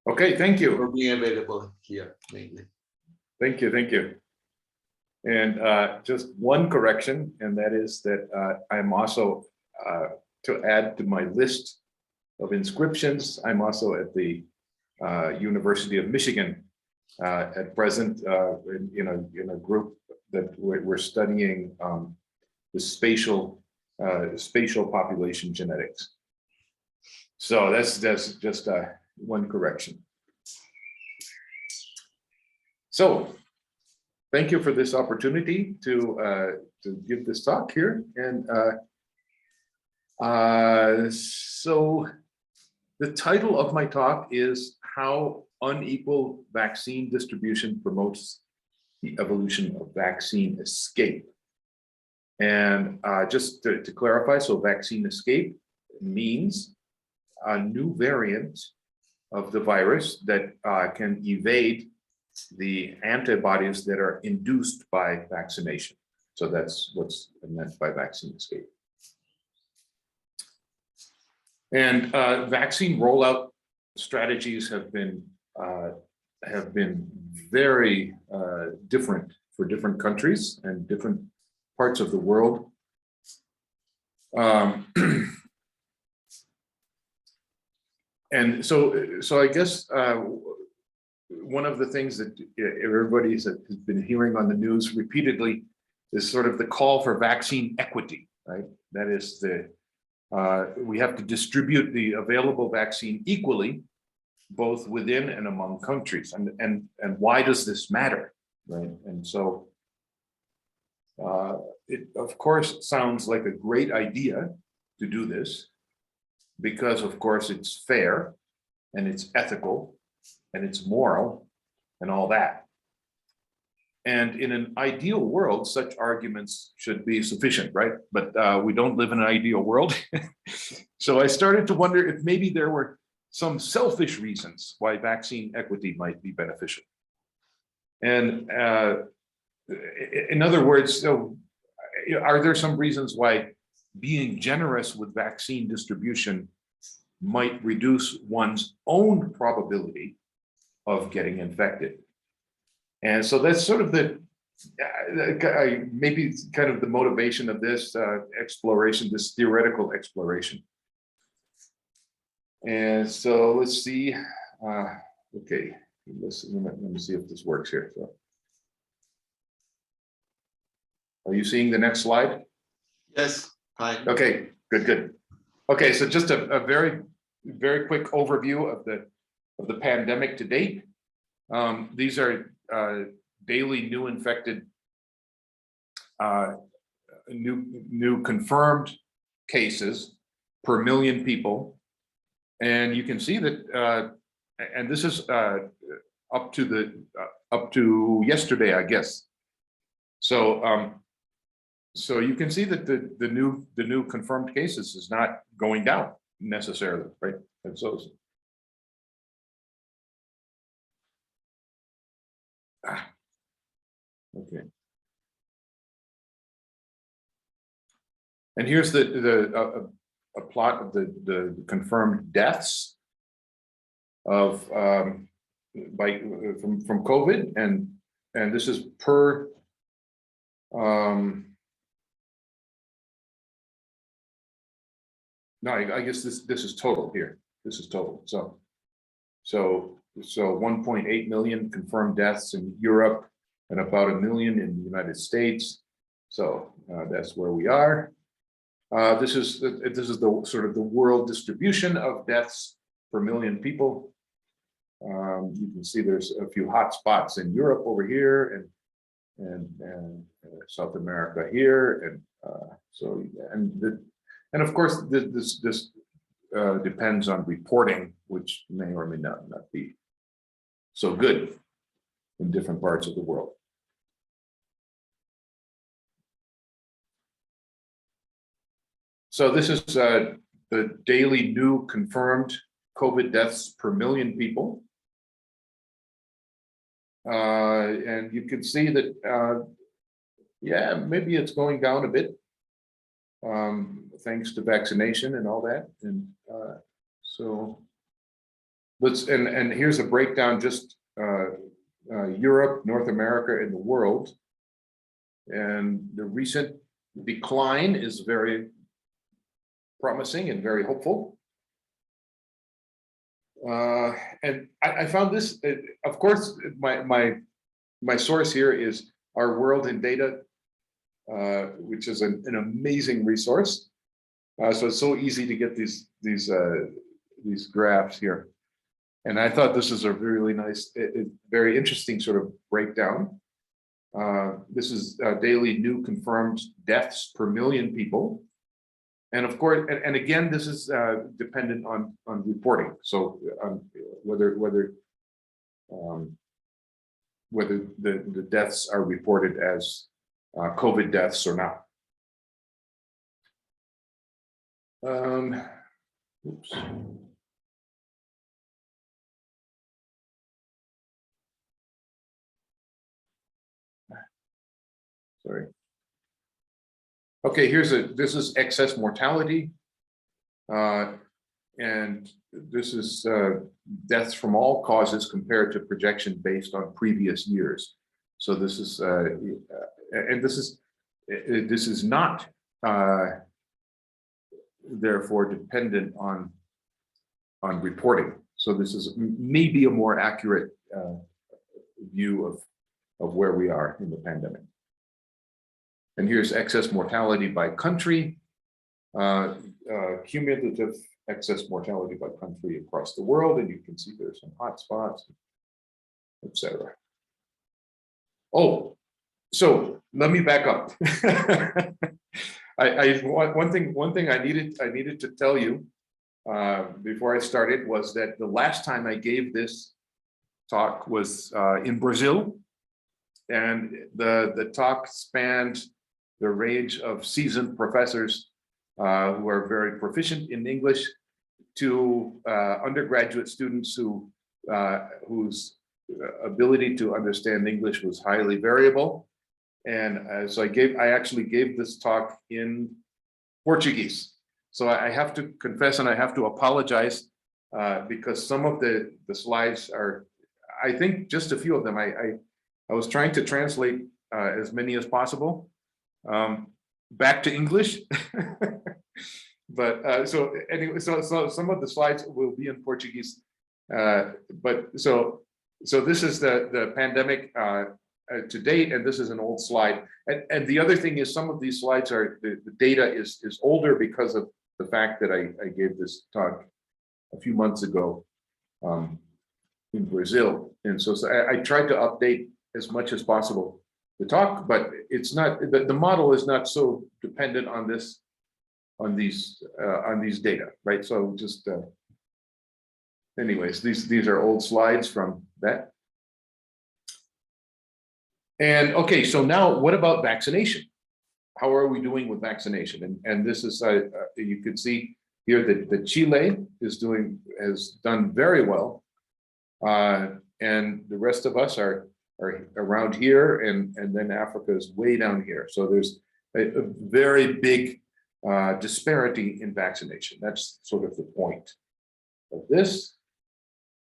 Okay, thank you. For being available here mainly. Thank you, thank you. And just one correction, and that is that I'm also, to add to my list of inscriptions, I'm also at the University of Michigan at present in a group that we're studying the spatial population genetics. So that's just one correction. So thank you for this opportunity to give this talk here. And so the title of my talk is How Unequal Vaccine Distribution Promotes the Evolution of Vaccine Escape. And just to clarify, so vaccine escape means a new variant of the virus that can evade the antibodies that are induced by vaccination. So that's what's meant by vaccine escape. And vaccine rollout strategies have been very different for different countries and different parts of the world. And so I guess one of the things that everybody has been hearing on the news repeatedly is sort of the call for vaccine equity, right? That is we have to distribute the available vaccine equally, both within and among countries. And why does this matter, right? And so it of course sounds like a great idea to do this, because of course it's fair and it's ethical and it's moral and all that. And in an ideal world, such arguments should be sufficient, right? But we don't live in an ideal world. So I started to wonder if maybe there were some selfish reasons why vaccine equity might be beneficial. And in other words, so are there some reasons why being generous with vaccine distribution might reduce one's own probability of getting infected? And so that's sort of the maybe kind of the motivation of this exploration, this theoretical exploration. And so let's see. Okay, let me see if this works here. So, are you seeing the next slide? Yes, fine. Okay, good. Okay, so just a very quick overview of the pandemic to date. These are daily new infected, new confirmed cases per million people, and you can see that, and this is up to yesterday, I guess. So so you can see that the new confirmed cases is not going down necessarily, right? And so. Okay. And here's a plot of the confirmed deaths of from COVID, and this is per no, I guess this is total here. This is total. So 1.8 million confirmed deaths in Europe and about 1 million in the United States. So that's where we are. This is the sort of the world distribution of deaths per million people. You can see there's a few hot spots in Europe over here, and South America here, and of course this depends on reporting, which may or may not be so good in different parts of the world. So this is the daily new confirmed COVID deaths per million people. And you can see that, yeah, maybe it's going down a bit, thanks to vaccination and all that. And so and here's a breakdown, just Europe, North America, and the world. And the recent decline is very promising and very hopeful. And I found this, of course, my source here is Our World in Data, which is an amazing resource. So it's so easy to get these graphs here. And I thought this is a really nice, very interesting sort of breakdown. This is daily new confirmed deaths per million people. And of course, and again, this is dependent on reporting. So whether the deaths are reported as COVID deaths or not. Oops. Sorry. Okay, this is excess mortality. And this is deaths from all causes compared to projection based on previous years. So this is, and this is not therefore dependent on reporting. So this is maybe a more accurate view of where we are in the pandemic. And here's excess mortality by country, cumulative excess mortality by country across the world, and you can see there's some hot spots, etc. Oh, so let me back up. One thing I needed to tell you before I started was that the last time I gave this talk was in Brazil, and the talk spanned the range of seasoned professors who are very proficient in English to undergraduate students whose ability to understand English was highly variable. And so I actually gave this talk in Portuguese. So I have to confess and I have to apologize because some of the slides are, I think just a few of them, I was trying to translate as many as possible back to English. But so anyway, so some of the slides will be in Portuguese. But so this is the pandemic to date, and this is an old slide. And the other thing is some of these slides are, the data is older because of the fact that I gave this talk a few months ago in Brazil. And so I tried to update as much as possible the talk, but it's not, the model is not so dependent on this, on these data, right? So just, anyways, these are old slides from that. And okay, so now what about vaccination? How are we doing with vaccination? And this is, you can see here that Chile has done very well. And the rest of us are around here, and then Africa is way down here. So there's a very big disparity in vaccination. That's sort of the point of this.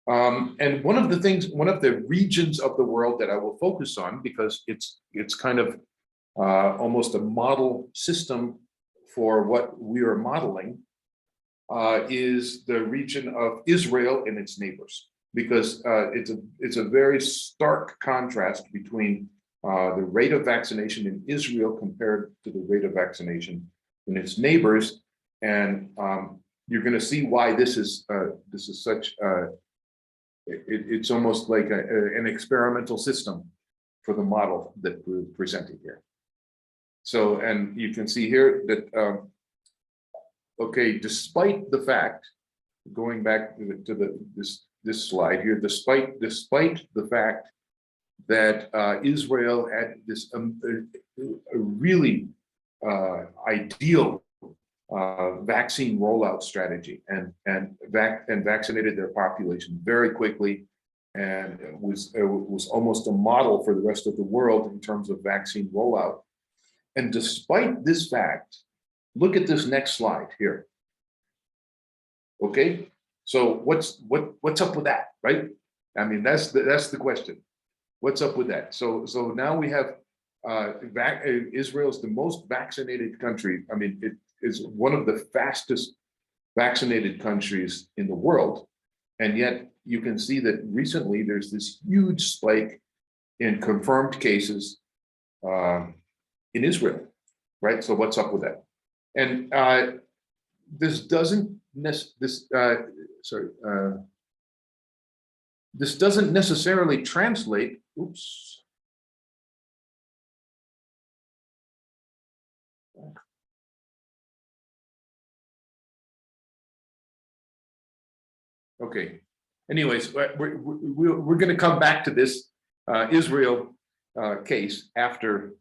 And one of the regions of the world that I will focus on, because it's kind of almost a model system for what we are modeling, is the region of Israel and its neighbors, because it's a very stark contrast between the rate of vaccination in Israel compared to the rate of vaccination in its neighbors, and you're going to see why this is such. It's almost like an experimental system for the model that we're presenting here. So, and you can see here that, okay, despite the fact, going back to this slide here, despite the fact that Israel had this a really ideal vaccine rollout strategy and vaccinated their population very quickly, and it was almost a model for the rest of the world in terms of vaccine rollout. And despite this fact, look at this next slide here. Okay, So what's up with that, right? I mean, that's the question. What's up with that? So now we have Israel's the most vaccinated country. I mean, it is one of the fastest vaccinated countries in the world. And yet you can see that recently there's this huge spike in confirmed cases in Israel, right? So what's up with that? And this doesn't this doesn't necessarily translate. Oops. Okay. Anyways, we're going to come back to this Israel case after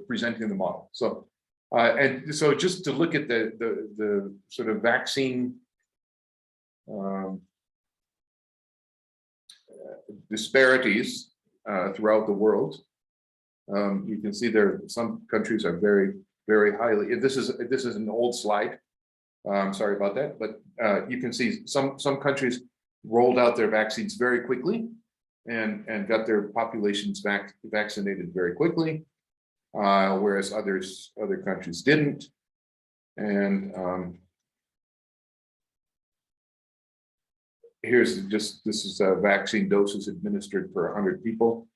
presenting the model. So and so just to look at the sort of vaccine disparities throughout the world, you can see there some countries are very highly. This is an old slide. I'm sorry about that, but you can see some countries rolled out their vaccines very quickly and got their populations vaccinated very quickly, whereas other countries didn't. And this is vaccine doses administered per 100 people.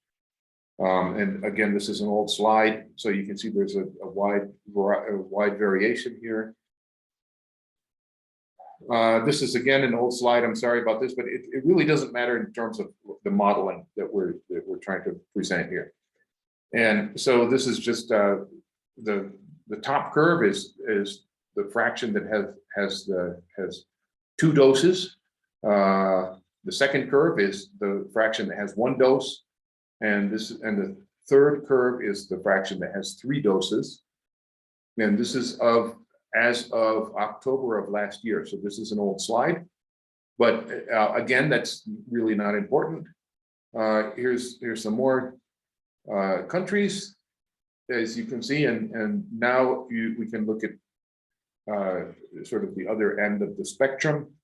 And again, this is an old slide, so you can see there's a wide variation here. This is again an old slide. I'm sorry about this, but it really doesn't matter in terms of the modeling that we're trying to present here. And so this is just the top curve is the fraction that has 2 doses. The second curve is the fraction that has 1 dose, and the third curve is the fraction that has 3 doses. And this is as of October of last year. So this is an old slide, but again, that's really not important. Here's some more countries, as you can see, and now we can look at sort of the other end of the spectrum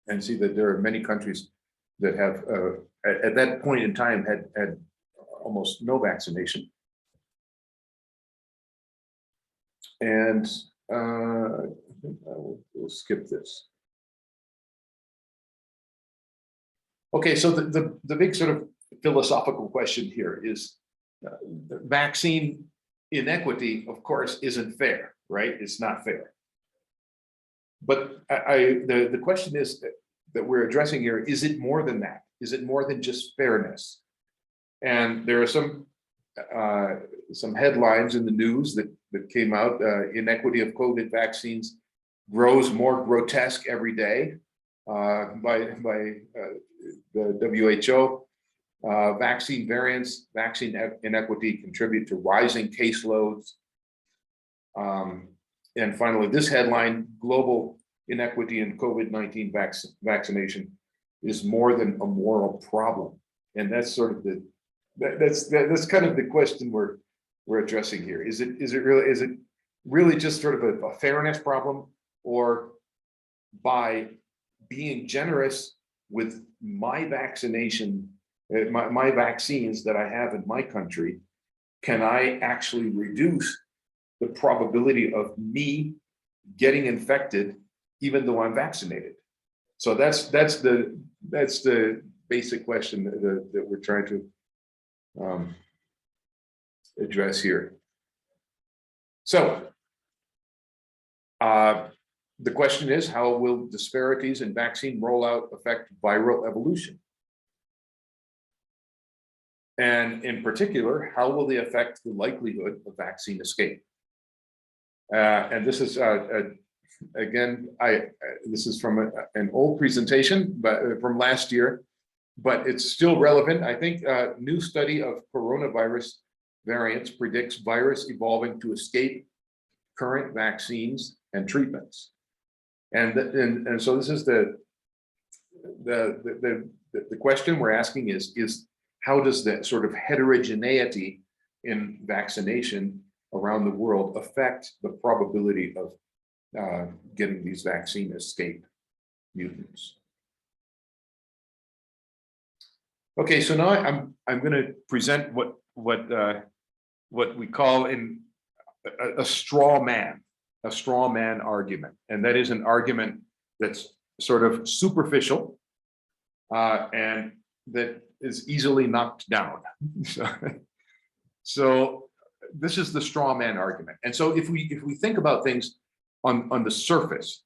and see that there are many countries that have at that point in time had almost no vaccination. And I think we'll skip this. Okay, so the big sort of philosophical question here is vaccine inequity, of course, isn't fair, right? It's not fair. But the question is that we're addressing here, is it more than that? Is it more than just fairness? And there are some headlines in the news that came out. Inequity of COVID vaccines grows more grotesque every day by the WHO. Vaccine variants, vaccine inequity contribute to rising caseloads. And finally, this headline: global inequity in COVID-19 vaccination is more than a moral problem. And that's sort of that's kind of the question we're addressing here. Is it really just sort of a fairness problem, or by being generous with my vaccination, my vaccines that I have in my country, can I actually reduce the probability of me getting infected even though I'm vaccinated? So that's the basic question that we're trying to address here. So the question is, how will disparities in vaccine rollout affect viral evolution? And in particular, how will they affect the likelihood of vaccine escape? And this is again, this is from an old presentation, but from last year, but it's still relevant. I think a new study of coronavirus variants predicts virus evolving to escape current vaccines and treatments. And so this is the question we're asking is how does that sort of heterogeneity in vaccination around the world affect the probability of getting these vaccine escape? mutants. Okay, so now I'm going to present what we call in a straw man argument, and that is an argument that's sort of superficial and that is easily knocked down. So this is the straw man argument. And so if we think about things on the surface,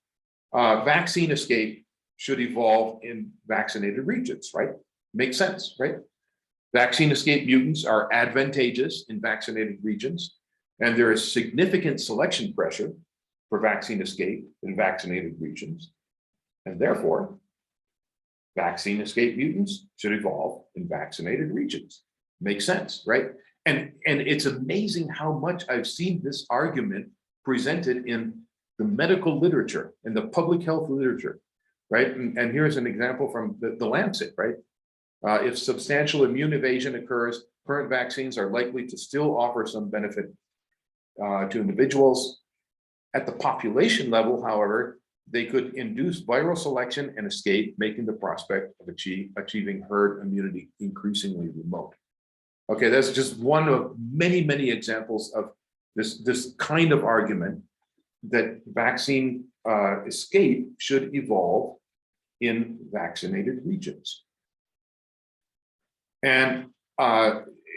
vaccine escape should evolve in vaccinated regions, right? Makes sense, right? Vaccine escape mutants are advantageous in vaccinated regions, and there is significant selection pressure for vaccine escape in vaccinated regions. And therefore, vaccine escape mutants should evolve in vaccinated regions. Makes sense, right? And it's amazing how much I've seen this argument presented in the medical literature, in the public health literature, right? And here's an example from the Lancet, right? If substantial immune evasion occurs, current vaccines are likely to still offer some benefit to individuals. At the population level, however, they could induce viral selection and escape, making the prospect of achieving herd immunity increasingly remote. Okay, that's just one of many, many examples of this kind of argument that vaccine escape should evolve in vaccinated regions. And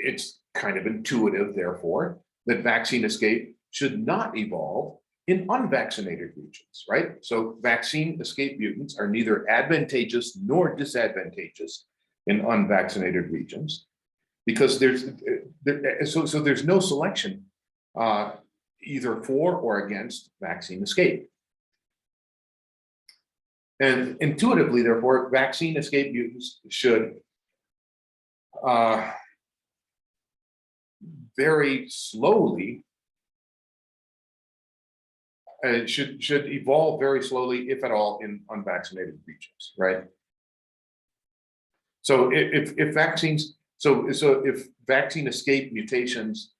it's kind of intuitive, therefore, that vaccine escape should not evolve in unvaccinated regions, right? So vaccine escape mutants are neither advantageous nor disadvantageous in unvaccinated regions because there's no selection either for or against vaccine escape. And intuitively, therefore, vaccine escape mutants should very slowly should evolve very slowly, if at all, in unvaccinated regions, right? So if vaccines, so if vaccine escape mutations,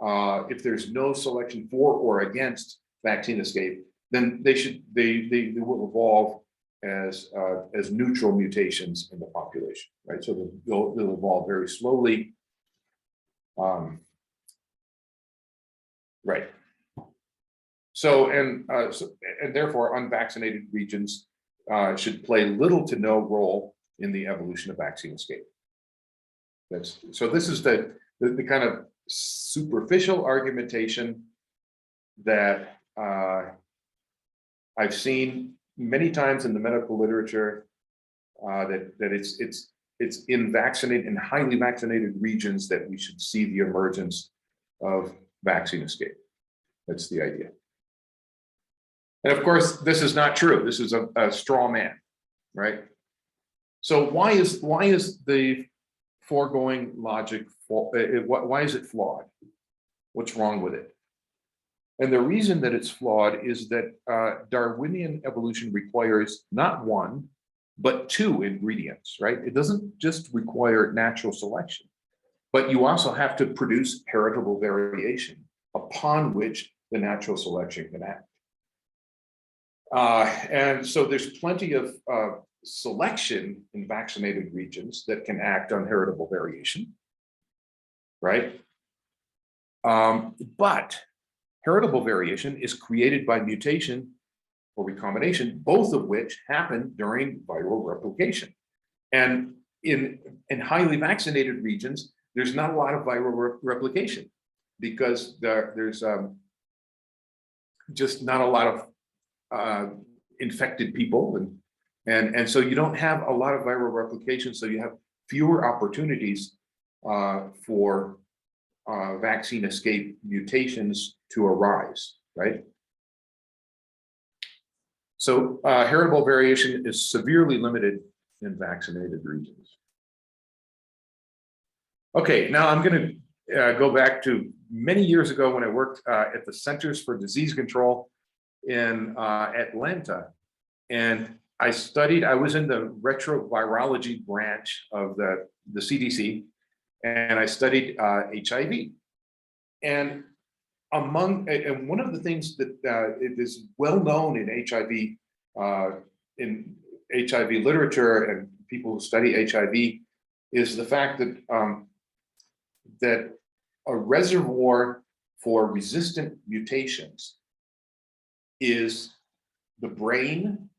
if there's no selection for or against vaccine escape, then they will evolve as neutral mutations in the population, right? So they'll evolve very slowly, right? So and therefore, unvaccinated regions should play little to no role in the evolution of vaccine escape. So this is the kind of superficial argumentation that I've seen many times in the medical literature, that it's in highly vaccinated regions that we should see the emergence of vaccine escape. That's the idea. And of course, this is not true. This is a straw man, right? So why is the foregoing logic, why is it flawed? What's wrong with it? And the reason that it's flawed is that Darwinian evolution requires not one, but two ingredients, right? It doesn't just require natural selection, but you also have to produce heritable variation upon which the natural selection can act. And so there's plenty of selection in vaccinated regions that can act on heritable variation, right? But heritable variation is created by mutation or recombination, both of which happen during viral replication. And in highly vaccinated regions, there's not a lot of viral replication because there's just not a lot of infected people, and so you don't have a lot of viral replication, so you have fewer opportunities for vaccine escape mutations to arise, right? So heritable variation is severely limited in vaccinated regions. Okay, now I'm going to go back to many years ago when I worked at the Centers for Disease Control in Atlanta, and I was in the retrovirology branch of the CDC, and I studied HIV. And one of the things that it is well known in HIV, HIV literature and people who study HIV is the fact that that a reservoir for resistant mutations is the brain,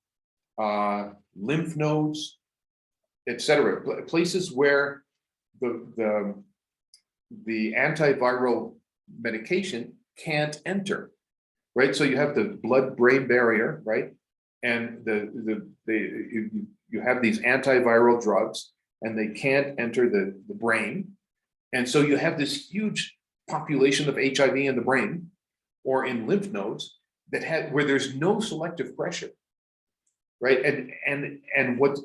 lymph nodes, etc. Places where the antiviral medication can't enter, right? So you have the blood-brain barrier, right? And you have these antiviral drugs, and they can't enter the brain, and so you have this huge population of HIV in the brain or in lymph nodes that where there's no selective pressure, right? And what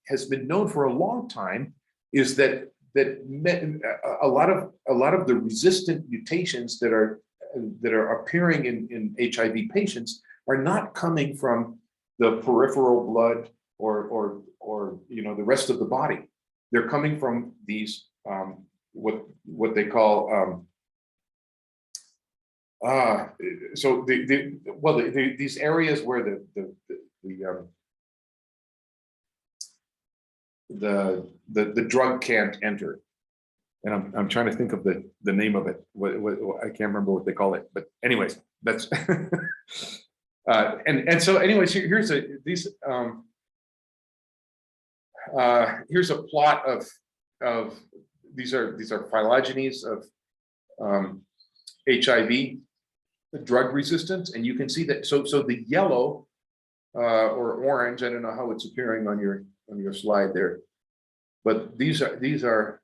has been known for a long time is that a lot of the resistant mutations that are appearing in HIV patients are not coming from the peripheral blood or the rest of the body. They're coming from these what they call these areas where the drug can't enter. And I'm trying to think of the name of it. What I can't remember what they call it. But anyways, that's and so anyways, here's a plot of these are phylogenies of HIV drug resistance, and you can see that. So the yellow or orange, I don't know how it's appearing on your slide there, but these are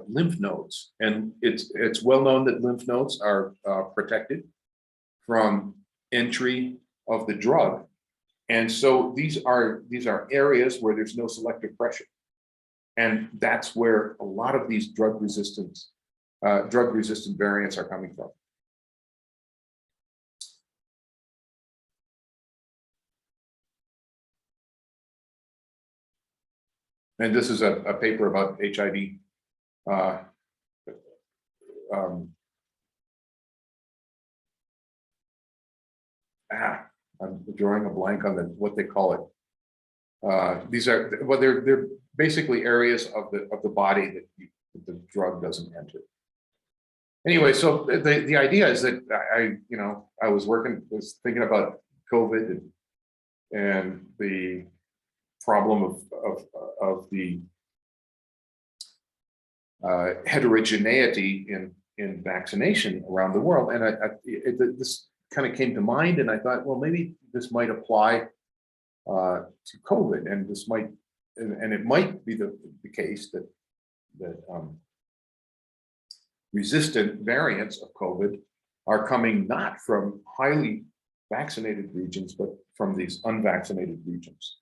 lymph nodes, and it's well known that lymph nodes are protected from entry of the drug, and so these are areas where there's no selective pressure, and that's where a lot of these drug resistant variants are coming from. And this is a paper about HIV. I'm drawing a blank on what they call it. These are they're basically areas of the body that the drug doesn't enter. Anyway, so the idea is that I was thinking about COVID and the problem of the heterogeneity in vaccination around the world, and this kind of came to mind, and I thought, well, maybe this might apply to COVID, and this might, and it might be the case that resistant variants of COVID are coming not from highly vaccinated regions, but from these unvaccinated regions.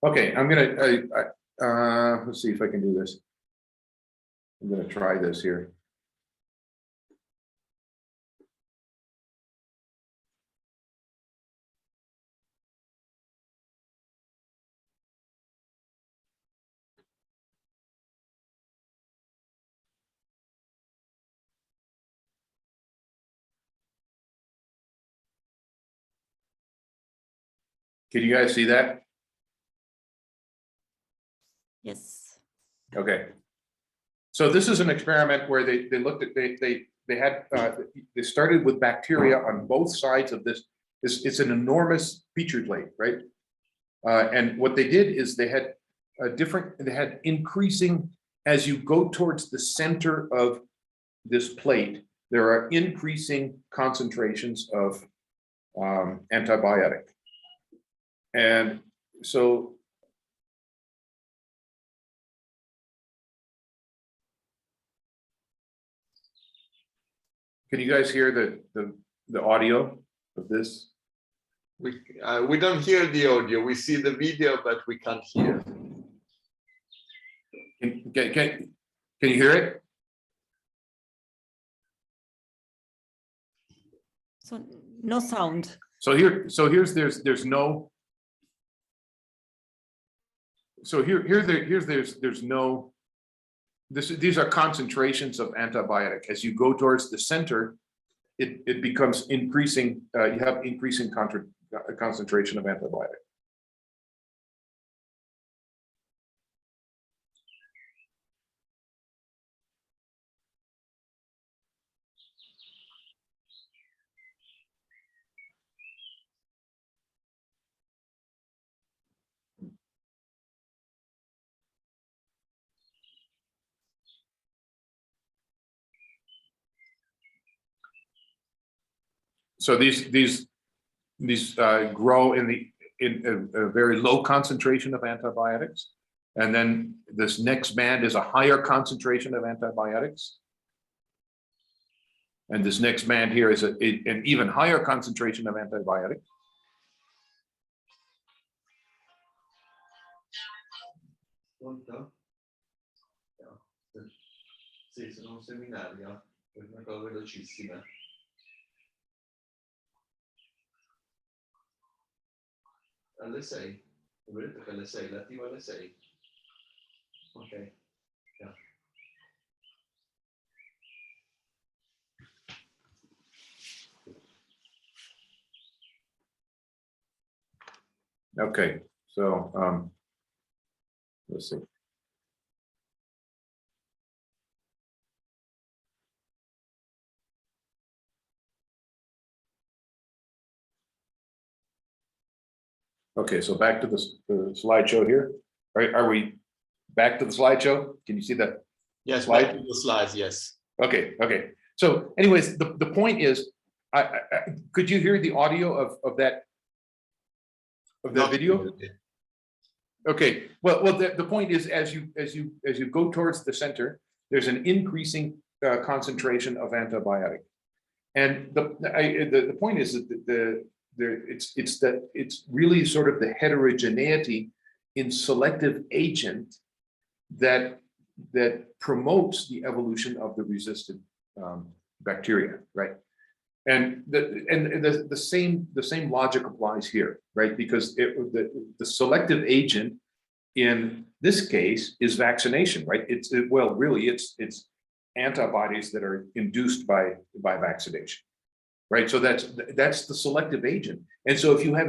Okay, I'm gonna let's see if I can do this. I'm gonna try this here. Can you guys see that? Yes. Okay. So this is an experiment where they looked at they started with bacteria on both sides of this. It's an enormous feature plate, right? And what they did is they had increasing as you go towards the center of this plate. There are increasing concentrations of antibiotic, and so. Can you guys hear the audio of this? We don't hear the audio. We see the video, but we can't hear. Can you hear it? So no sound. So there's no. So there's no. These are concentrations of antibiotic. As you go towards the center, it becomes increasing, you have increasing concentration of antibiotic. So these grow in a very low concentration of antibiotics, and then this next band is a higher concentration of antibiotics, and this next band here is an even higher concentration of antibiotics. Pronto? Sì, sono un seminario, è una cosa velocissima. Alle 6, ho detto che alle 6, l'attivo alle 6. Ok. Yeah. Okay, so let's see. Okay, so back to the slideshow here. Are we back to the slideshow? Can you see that? Yes, Slide? back to the slides, yes. Okay, okay. So anyways, the point is, could you hear the audio of that video? Okay, well, the point is, as you go towards the center, there's an increasing concentration of antibiotic, and the point is that it's really sort of the heterogeneity in selective agent that promotes the evolution of the resistant bacteria, right? And the same logic applies here, right? Because the selective agent in this case is vaccination, right? Really it's antibodies that are induced by vaccination, right? So that's the selective agent. And so if you have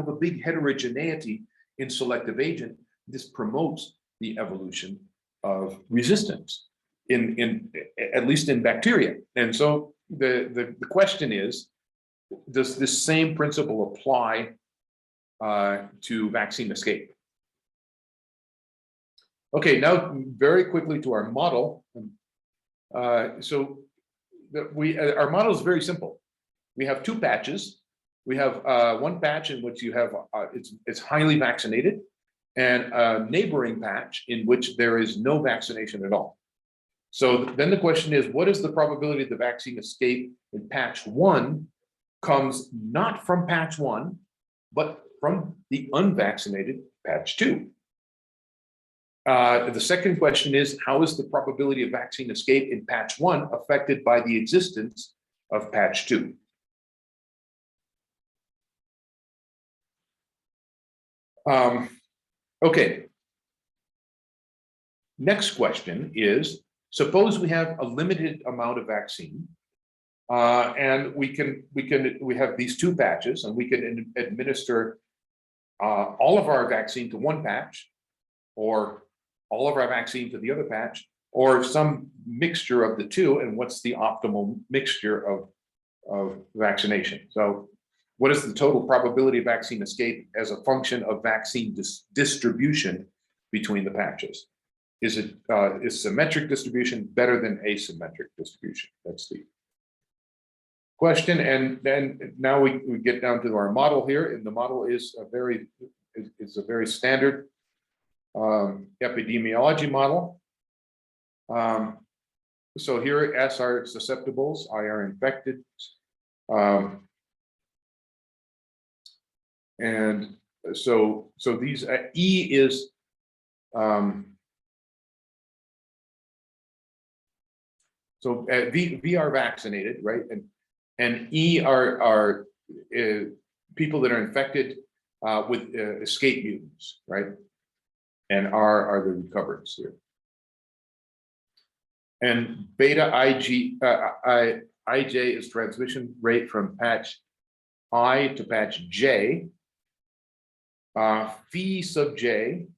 a big heterogeneity in selective agent, this promotes the evolution of resistance in at least in bacteria. And so the question is, does this same principle apply to vaccine escape? Okay, now very quickly to our model. Our model is very simple. We have two patches. We have one patch in which you have it's highly vaccinated, and a neighboring patch in which there is no vaccination at all. So then the question is, what is the probability the vaccine escape in patch 1 comes not from patch 1, but from the unvaccinated patch 2? The second question is, how is the probability of vaccine escape in patch 1 affected by the existence of patch 2? Okay. Next question is, suppose we have a limited amount of vaccine, and we have these two patches, and we can administer all of our vaccine to one patch, or all of our vaccine to the other patch, or some mixture of the two, and what's the optimal mixture of vaccination? So what is the total probability of vaccine escape as a function of vaccine distribution between the patches? Is symmetric distribution better than asymmetric distribution? That's the question. And then now we get down to our model here, and the model is a very standard epidemiology model. So here S are susceptibles, I are infected, and so these E is V are vaccinated, right? And E are people that are infected with escape mutants, right? And R are the recovereds here. And beta IG, IJ is transmission rate from patch I to patch J. Phi sub J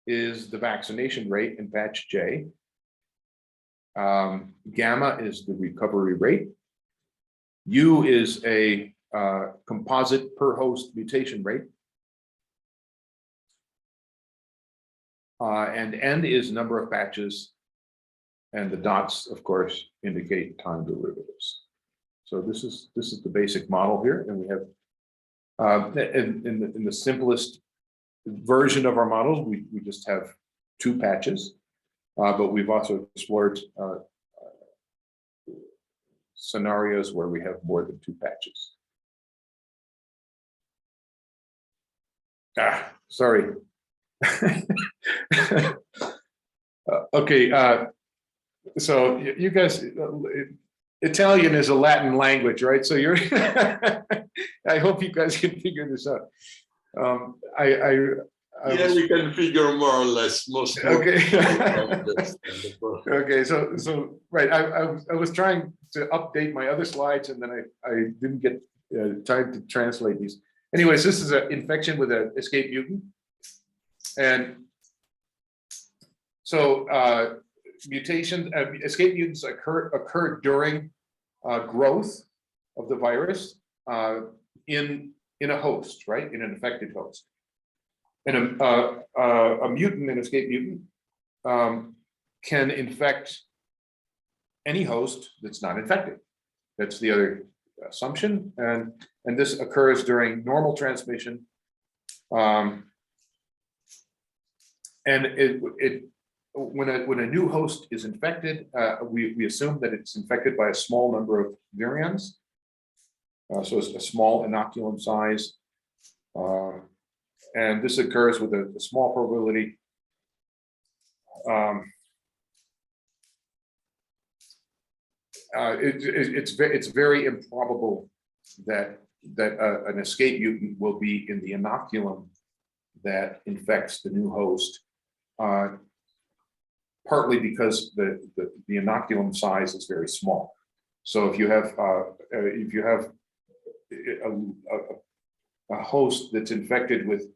is the vaccination rate in patch J. Gamma is the recovery rate. U is a composite per host mutation rate. And N is number of patches, and the dots, of course, indicate time derivatives. So this is the basic model here, and we have in the simplest version of our models, we just have 2 patches, but we've also explored scenarios where we have more than 2 patches. Sorry. Okay, so you guys, Italian is a Latin language, right? So you're, I hope you guys can figure this out. Yeah, we can figure more or less most. Okay. Okay, so right, I was trying to update my other slides, and then I didn't get time to translate these. Anyways, this is an infection with an escape mutant, and so mutation, escape mutants occur during growth of the virus in a host, right? In an infected host. And a mutant, an escape mutant, can infect any host that's not infected. That's the other assumption, and this occurs during normal transmission. And when a new host is infected, we assume that it's infected by a small number of virions. So it's a small inoculum size. And this occurs with a small probability. It's very improbable that an escape mutant will be in the inoculum that infects the new host. Partly because the inoculum size is very small. So if you have a host that's infected with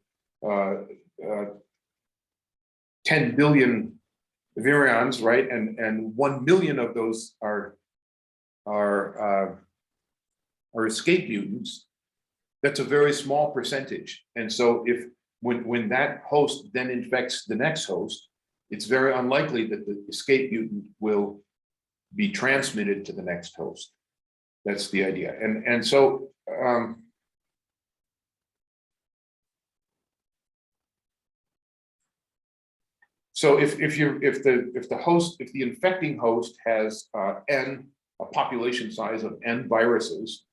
10 billion virions, right, and 1 million of those are escape mutants, that's a very small percentage. And so when that host then infects the next host, it's very unlikely that the escape mutant will be transmitted to the next host. That's the idea. And so so if the infecting host has a population size of n viruses,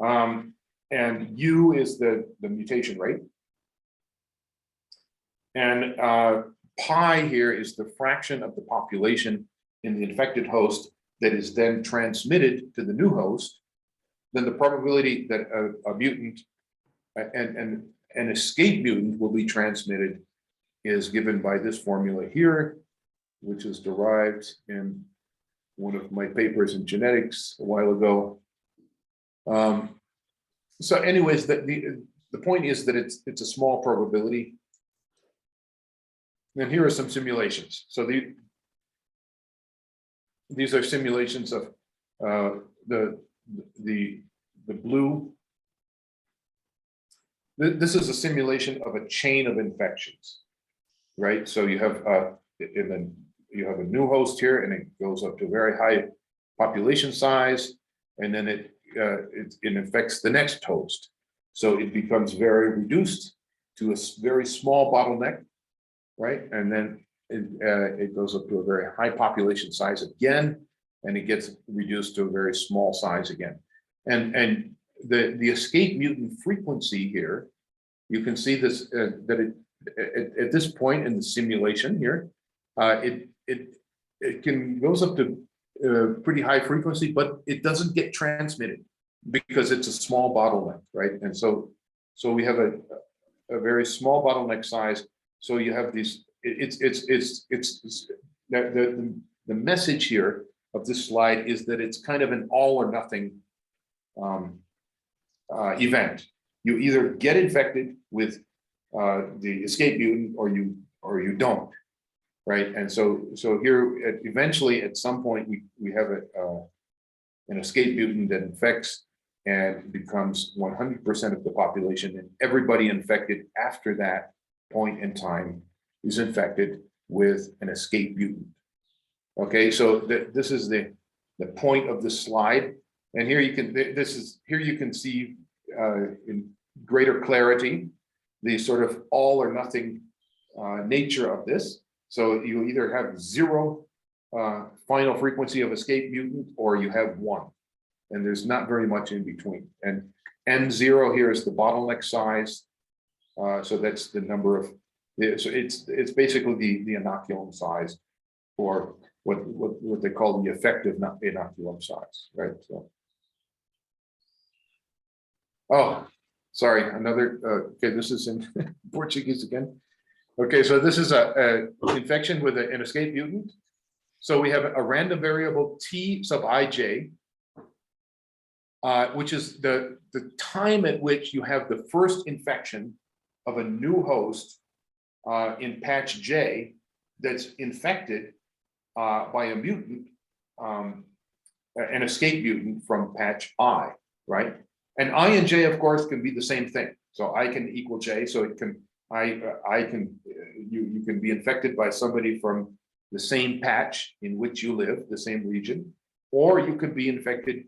and U is the mutation rate, and pi here is the fraction of the population in the infected host that is then transmitted to the new host, then the probability that a mutant and an escape mutant will be transmitted is given by this formula here, which is derived in one of my papers in genetics a while ago. So anyways, the point is that it's a small probability. And here are some simulations. So these are simulations of the blue. This is a simulation of a chain of infections, right? So you have you have a new host here, and it goes up to a very high population size, and then it infects the next host. So it becomes very reduced to a very small bottleneck, right? And then it goes up to a very high population size again, and it gets reduced to a very small size again. And the escape mutant frequency here, you can see this that at this point in the simulation here, it goes up to pretty high frequency, but it doesn't get transmitted because it's a small bottleneck, right? And so we have a very small bottleneck size. So you have these. The message here of this slide is that it's kind of an all or nothing event. You either get infected with the escape mutant or you don't, right? And so here eventually at some point we have an escape mutant that infects and becomes 100% of the population, and everybody infected after that point in time is infected with an escape mutant. Okay, so this is the point of the slide, and here you can see in greater clarity the sort of all or nothing nature of this. So you either have zero final frequency of escape mutant or you have one, and there's not very much in between. And N0 here is the bottleneck size, so that's the number of. So it's basically the inoculum size, or what they call the effective inoculum size, right? So, oh, sorry, another. Okay, this is in Portuguese again. Okay, so this is a infection with an escape mutant. So we have a random variable T sub ij, which is the time at which you have the first infection of a new host in patch J that's infected by a mutant, an escape mutant from patch I, right? And I and J, of course, can be the same thing. So I can equal J, so it can, you can be infected by somebody from the same patch in which you live, the same region, or you could be infected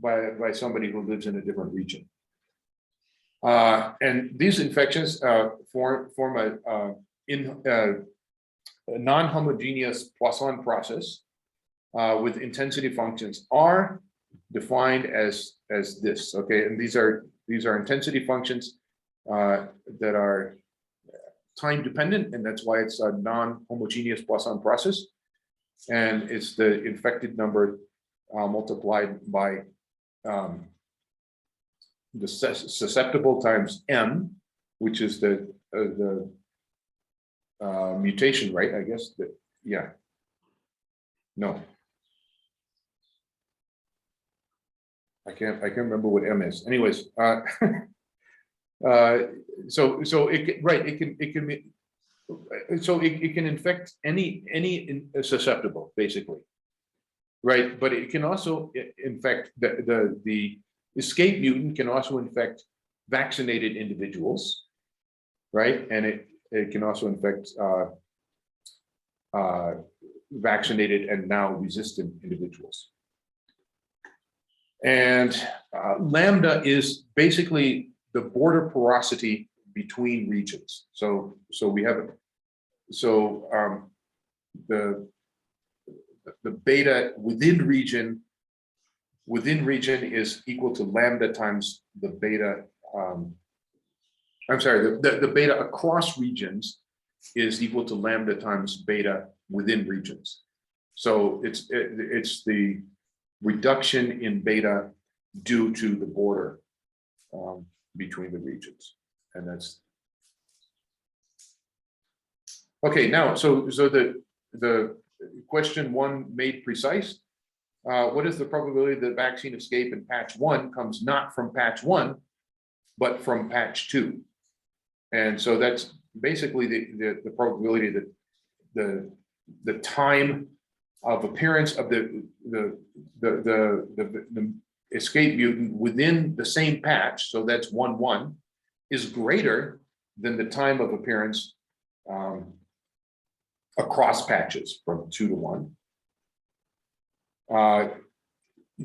by somebody who lives in a different region. And these infections form a non-homogeneous Poisson process with intensity functions R defined as this. Okay, and these are intensity functions that are time dependent, and that's why it's a non-homogeneous Poisson process. And it's the infected number multiplied by the susceptible times M, which is the mutation rate, I guess. Yeah. No. I can't remember what M is. Anyways, so it can infect any susceptible, basically, right? But it can also infect the escape mutant can also infect vaccinated individuals, right? And it can also infect vaccinated and now resistant individuals. And lambda is basically the border porosity between regions. So we have the beta within region is equal to lambda times the beta. I'm sorry, the beta across regions is equal to lambda times beta within regions. So it's the reduction in beta due to the border between the regions, and that's okay. Now, so the question one made precise. What is the probability that vaccine escape in patch 1 comes not from patch 1, but from patch 2? And so that's basically the probability that the time of appearance of the escape mutant within the same patch, so that's 1-1, is greater than the time of appearance across patches from 2 to 1,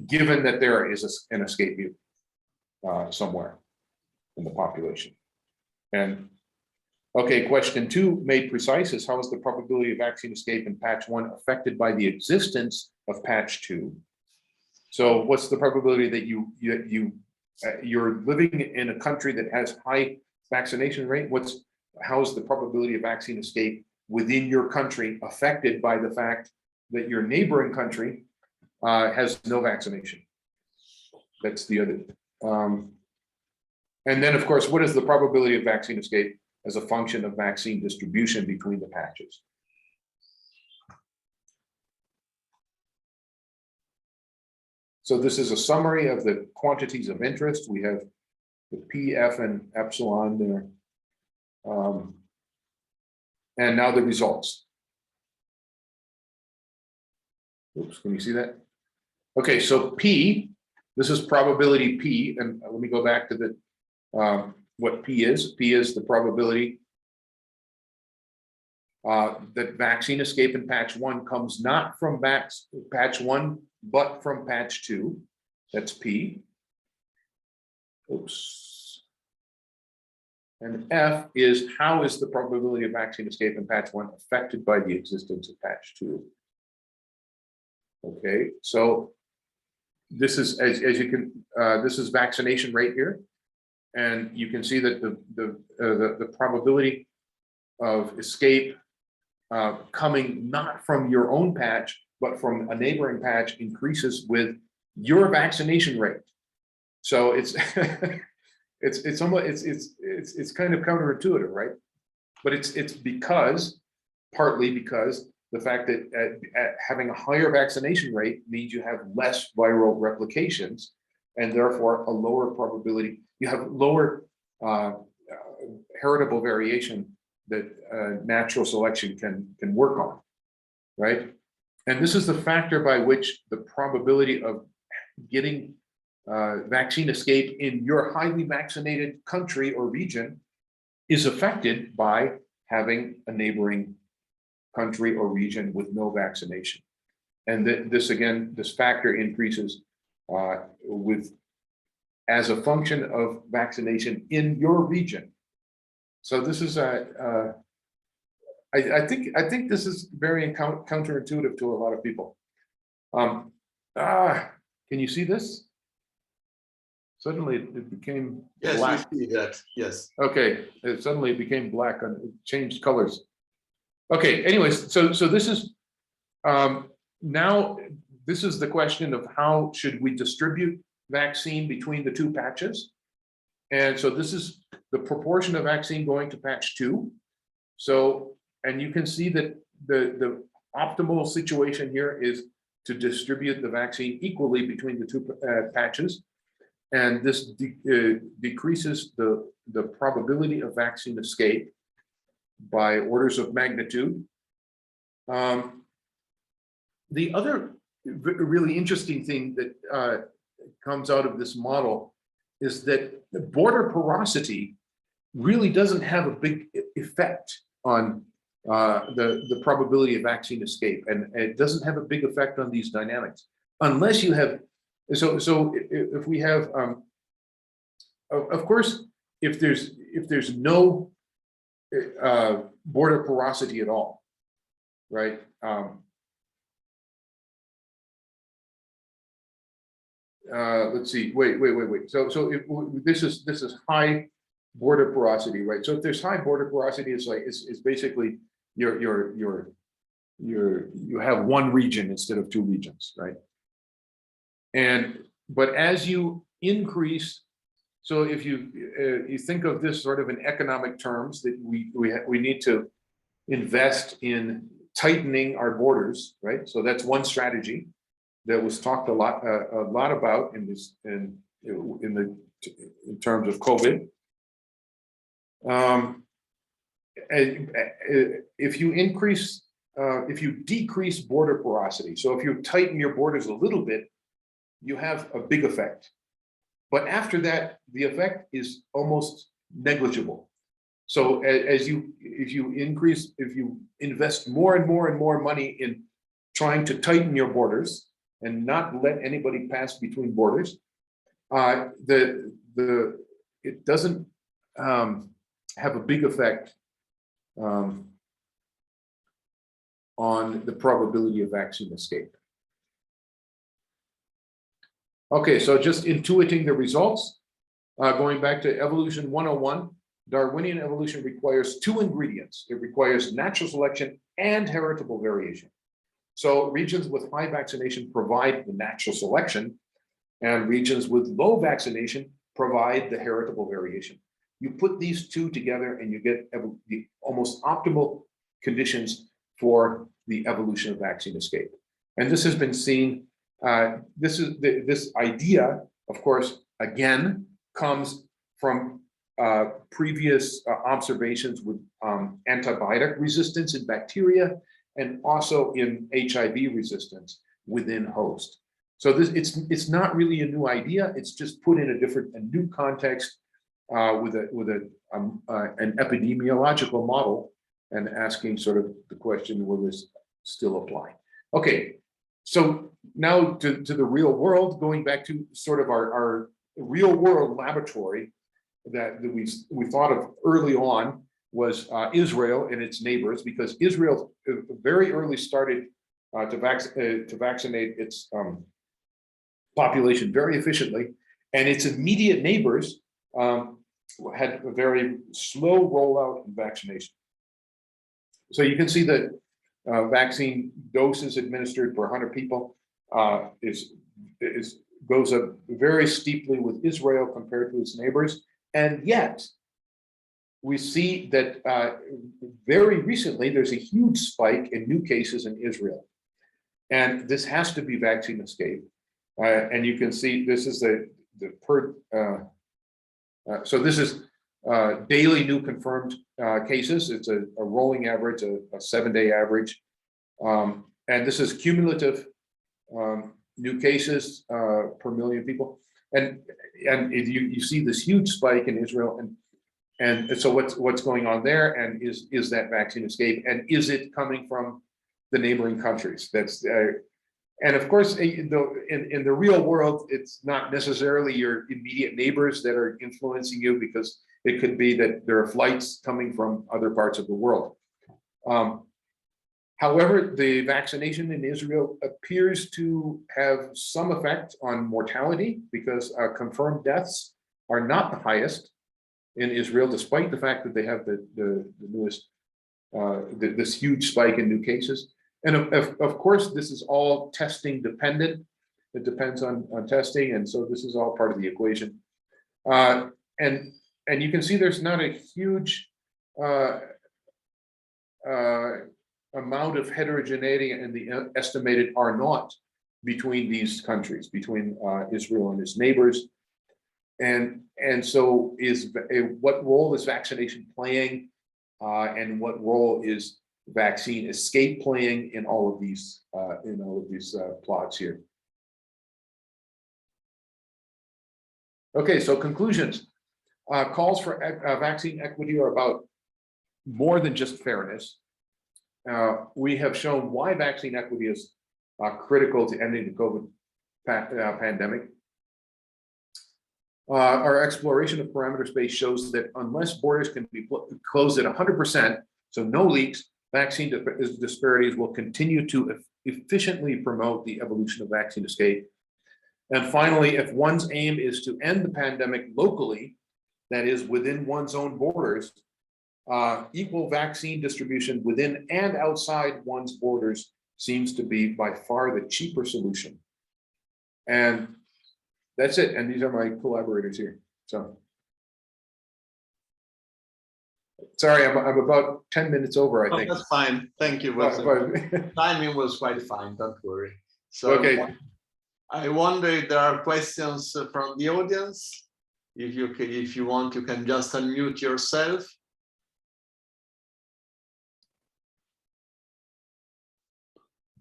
given that there is an escape mutant somewhere in the population. And okay, question 2 made precise is how is the probability of vaccine escape in patch 1 affected by the existence of patch 2? So what's the probability that you're living in a country that has high vaccination rate? How is the probability of vaccine escape within your country affected by the fact that your neighboring country has no vaccination? That's the other. And then, of course, what is the probability of vaccine escape as a function of vaccine distribution between the patches? So this is a summary of the quantities of interest. We have the P, F, and epsilon there. And now the results. Oops, can you see that? Okay, so P, this is probability P, and let me go back to the what P is. P is the probability that vaccine escape in patch 1 comes not from patch 1, but from patch 2. That's P. Oops. And F is how is the probability of vaccine escape in patch 1 affected by the existence of patch 2? Okay, so this is as you can this is vaccination rate here, and you can see that the probability of escape coming not from your own patch but from a neighboring patch increases with your vaccination rate. So it's it's somewhat it's kind of counterintuitive, right? But it's partly because the fact that having a higher vaccination rate means you have less viral replications, and therefore a lower probability. You have lower heritable variation that natural selection can work on, right? And this is the factor by which the probability of getting vaccine escape in your highly vaccinated country or region is affected by having a neighboring country or region with no vaccination. And this factor increases as a function of vaccination in your region. So this is I think this is very counterintuitive to a lot of people. Can you see this? Suddenly it became black. We see that. Yes. Okay, suddenly it became black and it changed colors. Okay, anyways, so this is now this is the question of how should we distribute vaccine between the two patches. And so this is the proportion of vaccine going to patch 2. So, and you can see that the optimal situation here is to distribute the vaccine equally between the two patches. And this decreases the probability of vaccine escape by orders of magnitude. The other really interesting thing that comes out of this model is that the border porosity really doesn't have a big effect on the probability of vaccine escape, and it doesn't have a big effect on these dynamics unless you have. So if we have, of course, if there's no border porosity at all, right? Let's see. Wait. So this is high border porosity, right? So if there's high border porosity, it's basically you have one region instead of two regions, right? But as you increase, so if you think of this sort of in economic terms, that we need to invest in tightening our borders, right? So that's one strategy that was talked a lot about in terms of COVID. If you decrease border porosity, so if you tighten your borders a little bit, you have a big effect. But after that, the effect is almost negligible. So if you invest more and more money in trying to tighten your borders and not let anybody pass between borders, it doesn't have a big effect on the probability of vaccine escape. Okay, so just intuiting the results, going back to evolution 101, Darwinian evolution requires two ingredients. It requires natural selection and heritable variation. So regions with high vaccination provide the natural selection, and regions with low vaccination provide the heritable variation. You put these two together and you get the almost optimal conditions for the evolution of vaccine escape. And this has been seen This idea, of course, again, comes from previous observations with antibiotic resistance in bacteria and also in HIV resistance within host. So it's not really a new idea. It's just put in a new context with an epidemiological model and asking sort of the question, will this still apply? Okay, so now to the real world, going back to sort of our real world laboratory that we thought of early on was Israel and its neighbors, because Israel very early started to vaccinate its population very efficiently, and its immediate neighbors had a very slow rollout in vaccination. So you can see that vaccine doses administered per 100 people goes up very steeply with Israel compared to its neighbors, and yet we see that very recently there's a huge spike in new cases in Israel, and this has to be vaccine escape. And you can see this is so this is daily new confirmed cases. It's a rolling average, a 7-day average. And this is cumulative new cases per million people. And you see this huge spike in Israel. And so what's going on there? And is that vaccine escape? And is it coming from the neighboring countries? That's and of course, in the real world, it's not necessarily your immediate neighbors that are influencing you, because it could be that there are flights coming from other parts of the world. However, the vaccination in Israel appears to have some effect on mortality, because confirmed deaths are not the highest in Israel, despite the fact that they have the newest, this huge spike in new cases. And of course, this is all testing dependent. It depends on testing, and so this is all part of the equation. And you can see there's not a huge amount of heterogeneity in the estimated R naught between these countries, between Israel and its neighbors. And so what role is vaccination playing, and what role is vaccine escape playing in all of these plots here? Okay, so conclusions. Calls for vaccine equity are about more than just fairness. We have shown why vaccine equity is critical to ending the COVID pandemic. Our exploration of parameter space shows that unless borders can be closed at 100%, so no leaks, vaccine disparities will continue to efficiently promote the evolution of vaccine escape. And finally, if one's aim is to end the pandemic locally, that is within one's own borders, equal vaccine distribution within and outside one's borders seems to be by far the cheaper solution. And that's it. And these are my collaborators here. So. Sorry, I'm about 10 minutes over, I think. That's fine. Thank you. Timing was quite fine. Don't worry. So okay. I wonder if there are questions from the audience. If you want, you can just unmute yourself.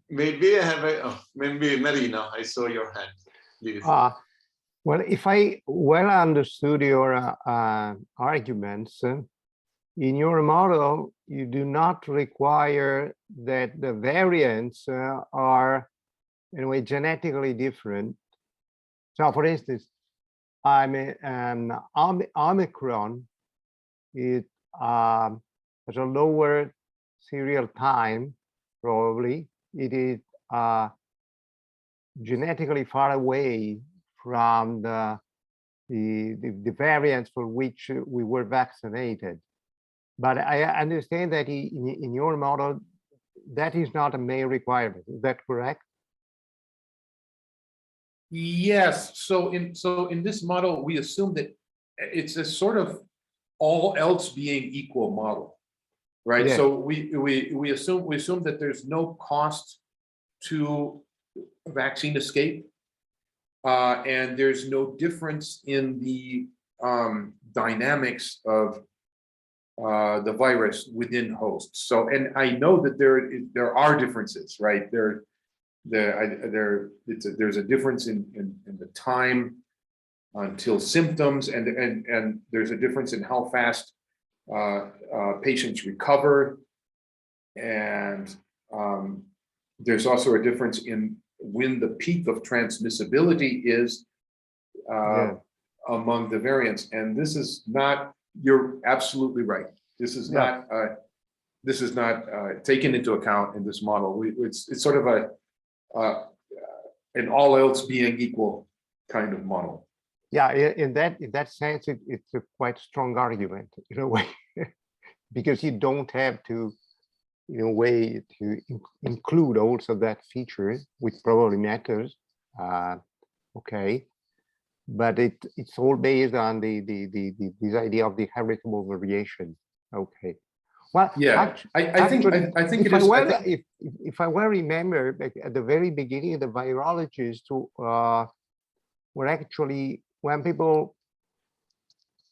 Maybe I have maybe Marina, I saw your hand. Please. Well, if I well understood your arguments, in your model, you do not require that the variants are in a way genetically different. So for instance, Omicron, it has a lower serial time, probably. It is genetically far away from the variants for which we were vaccinated. But I understand that in your model, that is not a main requirement. Is that correct? Yes. So in this model, we assume that it's a sort of all else being equal model, right? Yes. So we assume that there's no cost to vaccine escape. And there's no difference in the dynamics of the virus within hosts. So, and I know that there are differences, right? There's a difference in the time until symptoms, and there's a difference in how fast patients recover, and there's also a difference in when the peak of transmissibility is among the variants. And this is not, you're absolutely right. This is not taken into account in this model. It's sort of an all else being equal kind of model. Yeah, in that sense, it's a quite strong argument in a way, because you don't have to, in a way, to include also that feature, which probably matters. Okay, but it's all based on this idea of the heritable variation. Okay. Well, yeah, I think it is. If I well remember, like at the very beginning, the virologists were actually, when people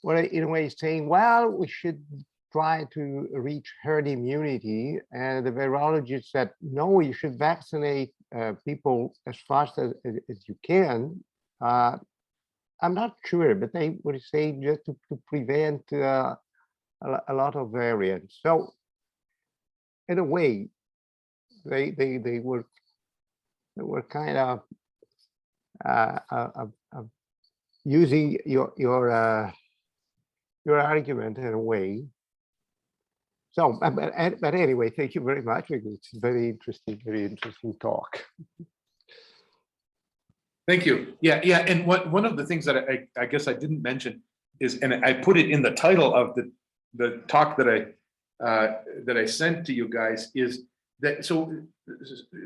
were in a way saying, well, we should try to reach herd immunity, and the virologists said, no, you should vaccinate people as fast as you can. I'm not sure, but they would say just to prevent a lot of variants. So in a way, they were kind of using your argument in a way. So, but anyway, thank you very much. It's very interesting talk. Thank you. Yeah, and one of the things that I guess I didn't mention is, and I put it in the title of the talk that I sent to you guys, is that, so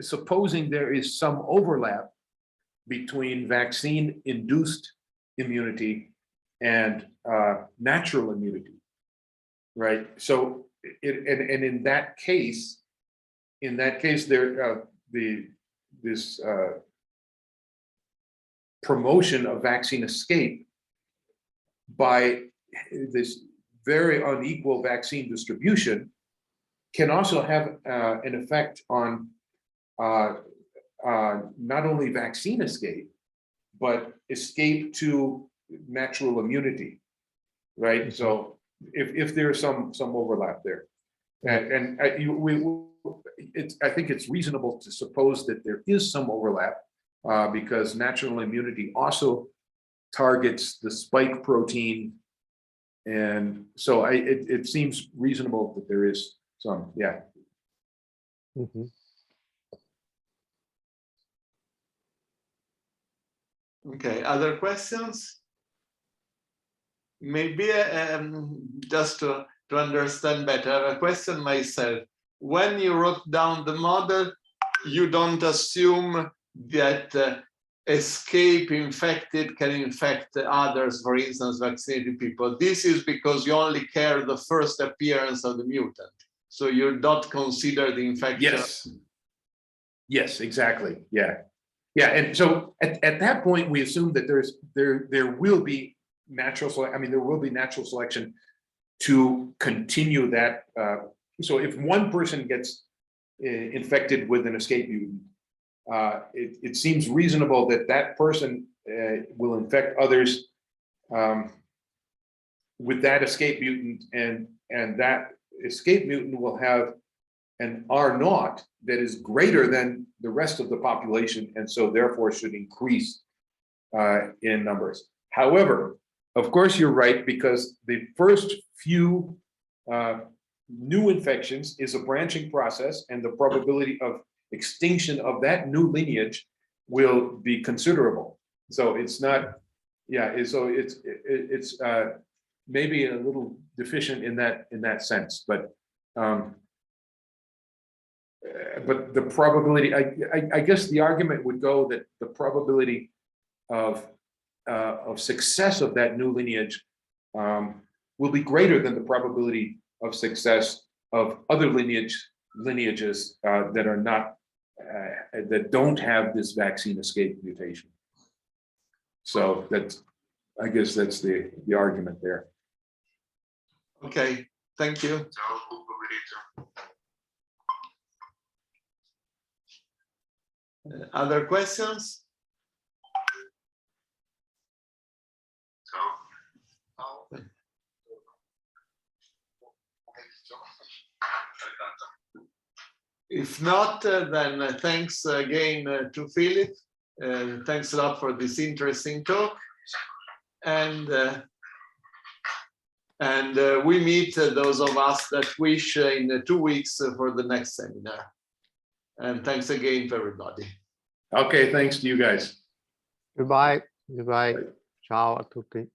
supposing there is some overlap between vaccine-induced immunity and natural immunity, right? So in that case, there this promotion of vaccine escape by this very unequal vaccine distribution can also have an effect on not only vaccine escape, but escape to natural immunity, right? Mm-hmm. So if there's some overlap there, and I think it's reasonable to suppose that there is some overlap, because natural immunity also targets the spike protein, and so it seems reasonable that there is some, yeah. Mm-hmm. Okay, other questions? Maybe just to understand better, I have a question myself. When you wrote down the model, you don't assume that escape infected can infect others, for instance, vaccinated people. This is because you only care the first appearance of the mutant. So you don't consider the infection. Yes, exactly. Yeah. And so at that point, we assume that there will be natural selection to continue that. So if one person gets infected with an escape mutant, it seems reasonable that that person will infect others with that escape mutant, and that escape mutant will have an R0 that is greater than the rest of the population, and so therefore should increase in numbers. However, of course, you're right, because the first few new infections is a branching process, and the probability of extinction of that new lineage will be considerable. So it's not, so it's maybe a little deficient in that sense, but the probability, I guess the argument would go that the probability of success of that new lineage will be greater than the probability of success of other lineages that are not that don't have this vaccine escape mutation. So that's, I guess that's the argument there. Okay, thank you. Other questions? If not, then thanks again to Philip. Thanks a lot for this interesting talk. And we meet those of us that wish in 2 weeks for the next seminar. And thanks again to everybody. Okay, thanks to you guys. Goodbye. Goodbye. Ciao a tutti.